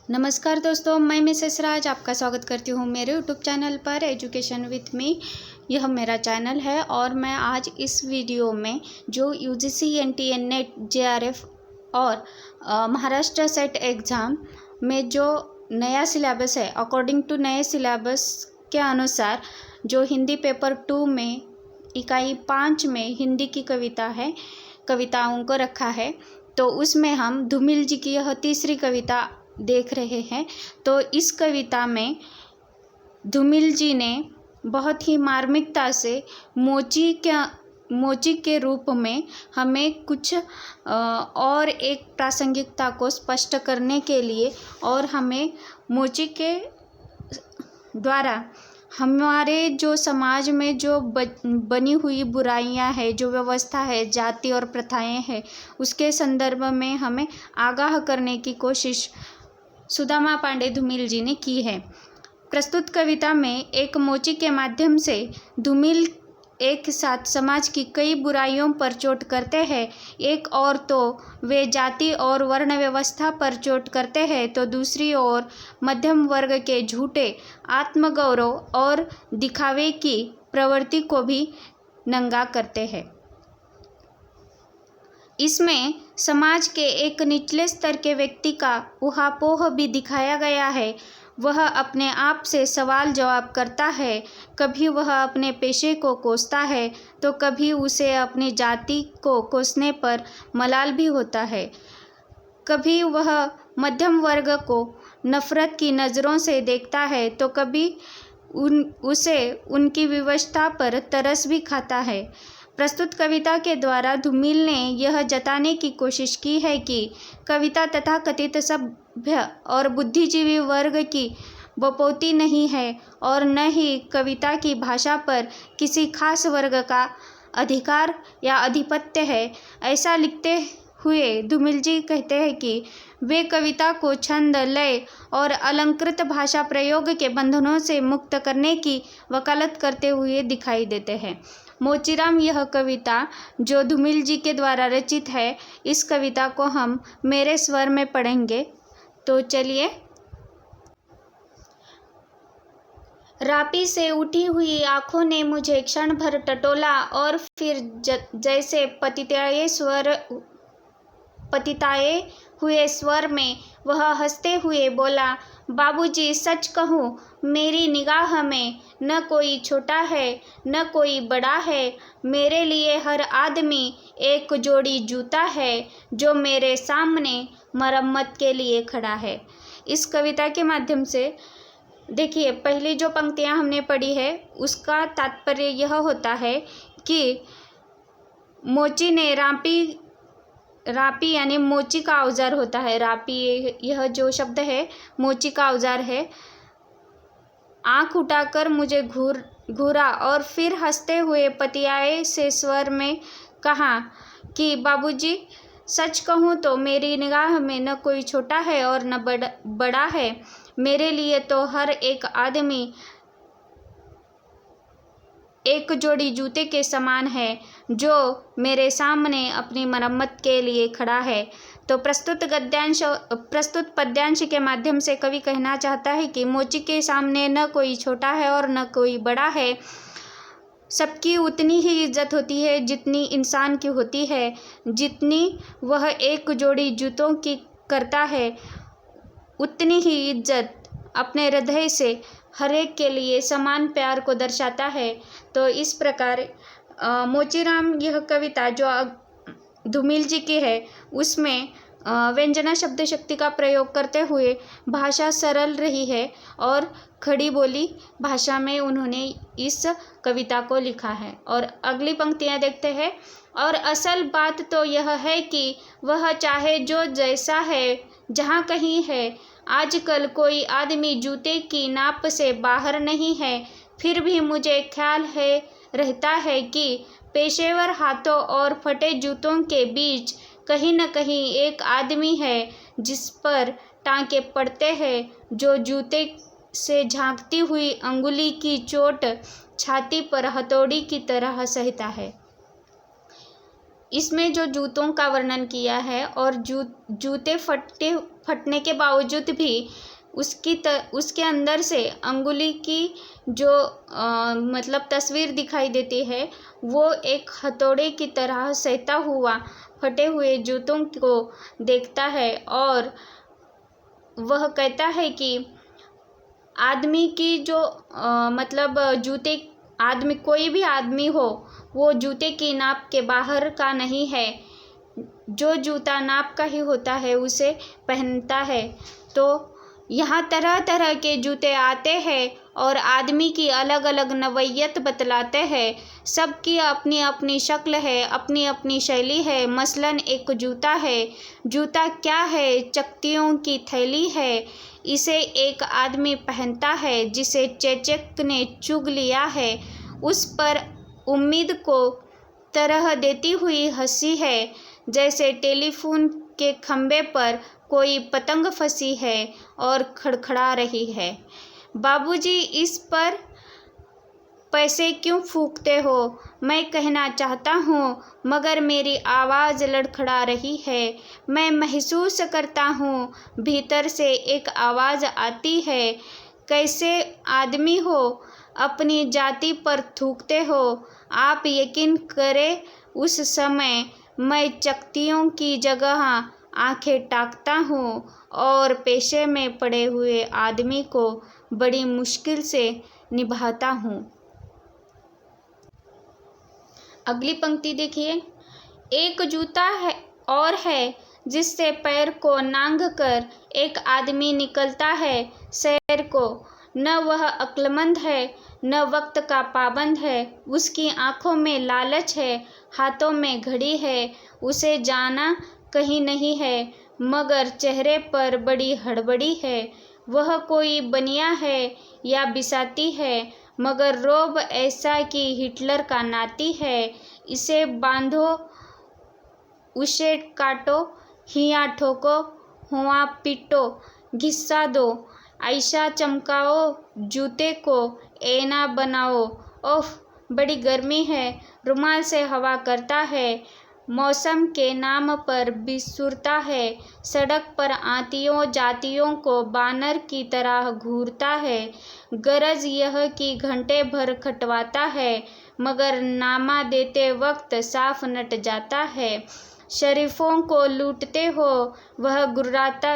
नमस्कार दोस्तों, मैं मिसेस राज आपका स्वागत करती हूँ मेरे यूट्यूब चैनल पर एजुकेशन विथ मी। यह मेरा चैनल है और मैं आज इस वीडियो में जो यूजीसी एनटीए नेट जेआरएफ और महाराष्ट्र सेट एग्ज़ाम में जो नया सिलेबस है, अकॉर्डिंग टू नए सिलेबस के अनुसार जो हिंदी पेपर 2 में इकाई 5 में हिंदी की कविताओं को रखा है, तो उसमें हम धूमिल जी की यह तीसरी कविता देख रहे हैं। तो इस कविता में धूमिल जी ने बहुत ही मार्मिकता से मोची के रूप में हमें कुछ और एक प्रासंगिकता को स्पष्ट करने के लिए और हमें मोची के द्वारा हमारे जो समाज में जो बनी हुई बुराइयां हैं, जो व्यवस्था है, जाति और प्रथाएं हैं, उसके संदर्भ में हमें आगाह करने की कोशिश सुदामा पांडे धूमिल जी ने की है। प्रस्तुत कविता में एक मोची के माध्यम से धूमिल एक साथ समाज की कई बुराइयों पर चोट करते हैं। एक ओर तो वे जाति और वर्ण व्यवस्था पर चोट करते हैं, तो दूसरी ओर मध्यम वर्ग के झूठे आत्मगौरव और दिखावे की प्रवृत्ति को भी नंगा करते हैं। इसमें समाज के एक निचले स्तर के व्यक्ति का ऊहापोह भी दिखाया गया है। वह अपने आप से सवाल जवाब करता है, कभी वह अपने पेशे को कोसता है तो कभी उसे अपनी जाति को कोसने पर मलाल भी होता है। कभी वह मध्यम वर्ग को नफरत की नज़रों से देखता है तो कभी उसे उनकी विवशता पर तरस भी खाता है। प्रस्तुत कविता के द्वारा धूमिल ने यह जताने की कोशिश की है कि कविता तथाकथित सभ्य और बुद्धिजीवी वर्ग की बपौती नहीं है और न ही कविता की भाषा पर किसी खास वर्ग का अधिकार या आधिपत्य है। ऐसा लिखते हुए धूमिल जी कहते हैं कि वे कविता को छंद, लय और अलंकृत भाषा प्रयोग के बंधनों से मुक्त करने की वकालत करते हुए दिखाई देते हैं। मोचीराम यह कविता जो धूमिल जी के द्वारा रचित है, इस कविता को हम मेरे स्वर में पढ़ेंगे। तो चलिए। रापी से उठी हुई आँखों ने मुझे क्षण भर टटोला और फिर जैसे पतिताए हुए स्वर में वह हंसते हुए बोला, बाबूजी, सच कहूँ मेरी निगाह में न कोई छोटा है न कोई बड़ा है। मेरे लिए हर आदमी एक जोड़ी जूता है जो मेरे सामने मरम्मत के लिए खड़ा है। इस कविता के माध्यम से देखिए, पहली जो पंक्तियाँ हमने पढ़ी है उसका तात्पर्य यह होता है कि मोची ने रापी यानी मोची का औजार होता है। रापी यह जो शब्द है मोची का औजार है। आँख उठाकर मुझे घूरा और फिर हंसते हुए पतियाए से स्वर में कहा कि बाबूजी, सच कहूँ तो मेरी निगाह में न कोई छोटा है और न बड़ा है। मेरे लिए तो हर एक आदमी एक जोड़ी जूते के समान है जो मेरे सामने अपनी मरम्मत के लिए खड़ा है। तो प्रस्तुत पद्यांश के माध्यम से कवि कहना चाहता है कि मोची के सामने न कोई छोटा है और न कोई बड़ा है। सबकी उतनी ही इज्जत होती है जितनी इंसान की होती है। जितनी वह एक जोड़ी जूतों की करता है, उतनी ही इज्जत अपने हृदय से हर एक के लिए समान प्यार को दर्शाता है। तो इस प्रकार मोचीराम यह कविता जो धूमिल जी की है उसमें व्यंजना शब्द शक्ति का प्रयोग करते हुए भाषा सरल रही है और खड़ी बोली भाषा में उन्होंने इस कविता को लिखा है। और अगली पंक्तियाँ देखते हैं। और असल बात तो यह है कि वह चाहे जो जैसा है, जहाँ कहीं है, आजकल कोई आदमी जूते की नाप से बाहर नहीं है। फिर भी मुझे ख्याल रहता है कि पेशेवर हाथों और फटे जूतों के बीच कहीं न कहीं एक आदमी है जिस पर टांके पड़ते हैं, जो जूते से झांकती हुई अंगुली की चोट छाती पर हथौड़ी की तरह सहता है। इसमें जो जूतों का वर्णन किया है और जूते फटने के बावजूद भी उसके अंदर से अंगुली की जो मतलब तस्वीर दिखाई देती है, वो एक हथौड़े की तरह सहता हुआ फटे हुए जूतों को देखता है और वह कहता है कि आदमी की जो मतलब जूते आदमी कोई भी आदमी हो, वो जूते की नाप के बाहर का नहीं है। जो जूता नाप का ही होता है उसे पहनता है। तो यहाँ तरह तरह के जूते आते हैं और आदमी की अलग अलग नवैयत बतलाते हैं। सबकी अपनी अपनी शक्ल है, अपनी अपनी शैली है। मसलन एक जूता है। जूता क्या है? चकतियों की थैली है। इसे एक आदमी पहनता है जिसे चेचक ने चुग लिया है। उस पर उम्मीद को तरह देती हुई हंसी है, जैसे टेलीफोन के खंभे पर कोई पतंग फंसी है और खड़खड़ा रही है। बाबूजी, इस पर पैसे क्यों फूंकते हो? मैं कहना चाहता हूँ, मगर मेरी आवाज़ लड़खड़ा रही है। मैं महसूस करता हूँ भीतर से एक आवाज़ आती है। कैसे आदमी हो? अपनी जाति पर थूकते हो? आप यकीन करें, उस समय मैं चकतियों की जगह आंखें ताकता हूँ और पेशे में पड़े हुए आदमी को बड़ी मुश्किल से निभाता हूँ। अगली पंक्ति देखिए। एक जूता है और है जिससे पैर को नांग कर एक आदमी निकलता है शहर को। न वह अक्लमंद है, न वक्त का पाबंद है। उसकी आंखों में लालच है, हाथों में घड़ी है। उसे जाना कहीं नहीं है, मगर चेहरे पर बड़ी हड़बड़ी है। वह कोई बनिया है या बिसाती है, मगर रोब ऐसा कि हिटलर का नाती है। इसे बांधो, उसे काटो, हिया ठोको, हुआ पीटो, घिस्सा दो, ऐसा चमकाओ जूते को, ऐना बनाओ। ओह, बड़ी गर्मी है। रुमाल से हवा करता है। मौसम के नाम पर बिसुरता है। सड़क पर आतियों जातियों को बानर की तरह घूरता है। गरज यह कि घंटे भर खटवाता है, मगर नामा देते वक्त साफ नट जाता है। शरीफों को लूटते हो वह गुर्राता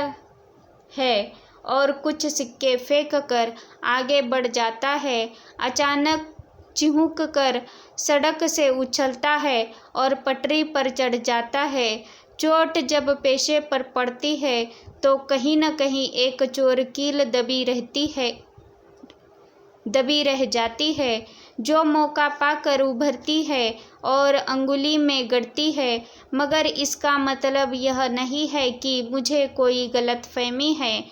है और कुछ सिक्के फेंक कर आगे बढ़ जाता है। अचानक चिहुक कर सड़क से उछलता है और पटरी पर चढ़ जाता है। चोट जब पेशे पर पड़ती है तो कहीं न कहीं एक चोर कील दबी रह जाती है, जो मौका पाकर उभरती है और अंगुली में गड़ती है। मगर इसका मतलब यह नहीं है कि मुझे कोई गलतफहमी है।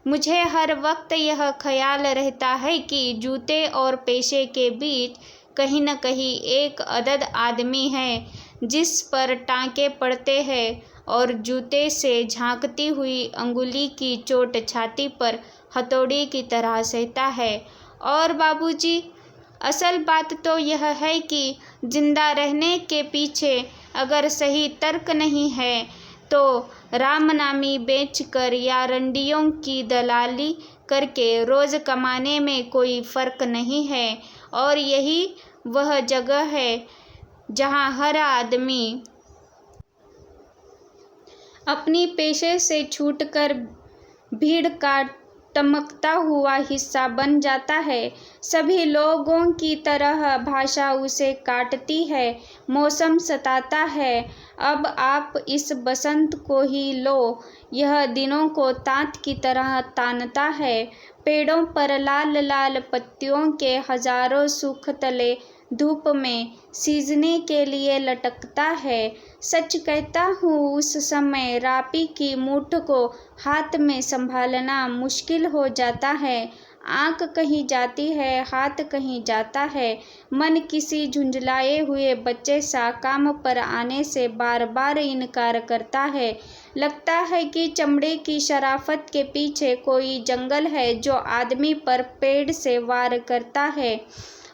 मुझे हर वक्त यह ख्याल रहता है कि जूते और पेशे के बीच कहीं न कहीं एक अदद आदमी है जिस पर टाँके पड़ते हैं और जूते से झांकती हुई अंगुली की चोट छाती पर हथौड़ी की तरह सहता है। और बाबूजी, असल बात तो यह है कि जिंदा रहने के पीछे अगर सही तर्क नहीं है तो रामनामी बेचकर या रंडियों की दलाली करके रोज़ कमाने में कोई फ़र्क नहीं है। और यही वह जगह है जहाँ हर आदमी अपनी पेशे से छूटकर भीड़ का टमकता हुआ हिस्सा बन जाता है। सभी लोगों की तरह भाषा उसे काटती है, मौसम सताता है। अब आप इस बसंत को ही लो, यह दिनों को तांत की तरह तानता है। पेड़ों पर लाल लाल पत्तियों के हजारों सूख तले धूप में सीजने के लिए लटकता है। सच कहता हूँ, उस समय रापी की मूठ को हाथ में संभालना मुश्किल हो जाता है। आँख कहीं जाती है, हाथ कहीं जाता है। मन किसी झुंझलाए हुए बच्चे सा काम पर आने से बार बार इनकार करता है। लगता है कि चमड़े की शराफत के पीछे कोई जंगल है जो आदमी पर पेड़ से वार करता है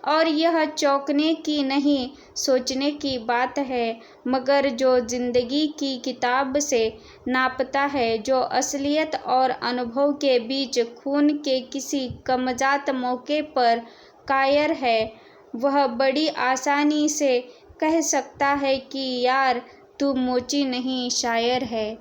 और यह चौंकने की नहीं, सोचने की बात है, मगर जो ज़िंदगी की किताब से नापता है, जो असलियत और अनुभव के बीच खून के किसी कमज़ात मौके पर कायर है, वह बड़ी आसानी से कह सकता है कि यार तू मोची नहीं शायर है।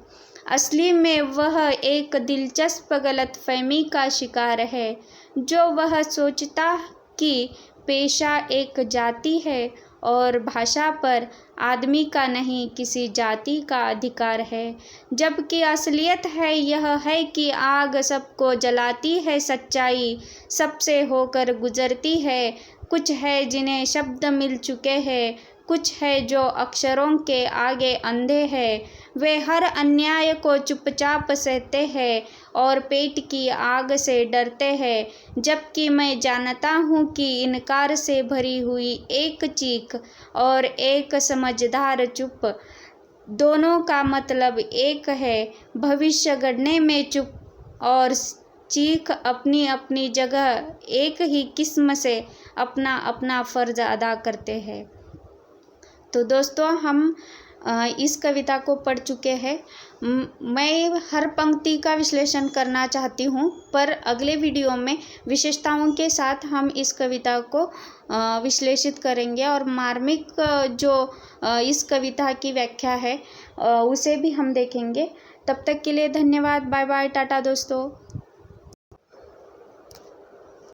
असली में वह एक दिलचस्प गलतफहमी का शिकार है, जो वह सोचता कि पेशा एक जाति है और भाषा पर आदमी का नहीं किसी जाति का अधिकार है, जबकि असलियत है यह है कि आग सबको जलाती है, सच्चाई सबसे होकर गुजरती है। कुछ है जिन्हें शब्द मिल चुके हैं, कुछ है जो अक्षरों के आगे अंधे हैं, वे हर अन्याय को चुपचाप सहते हैं और पेट की आग से डरते हैं, जबकि मैं जानता हूँ कि इनकार से भरी हुई एक चीख और एक समझदार चुप, दोनों का मतलब एक है। भविष्य गढ़ने में चुप और चीख अपनी अपनी जगह एक ही किस्म से अपना अपना फ़र्ज अदा करते हैं। तो दोस्तों, हम इस कविता को पढ़ चुके हैं। मैं हर पंक्ति का विश्लेषण करना चाहती हूँ, पर अगले वीडियो में विशेषताओं के साथ हम इस कविता को विश्लेषित करेंगे और मार्मिक जो इस कविता की व्याख्या है उसे भी हम देखेंगे। तब तक के लिए धन्यवाद। बाय बाय, टाटा दोस्तों।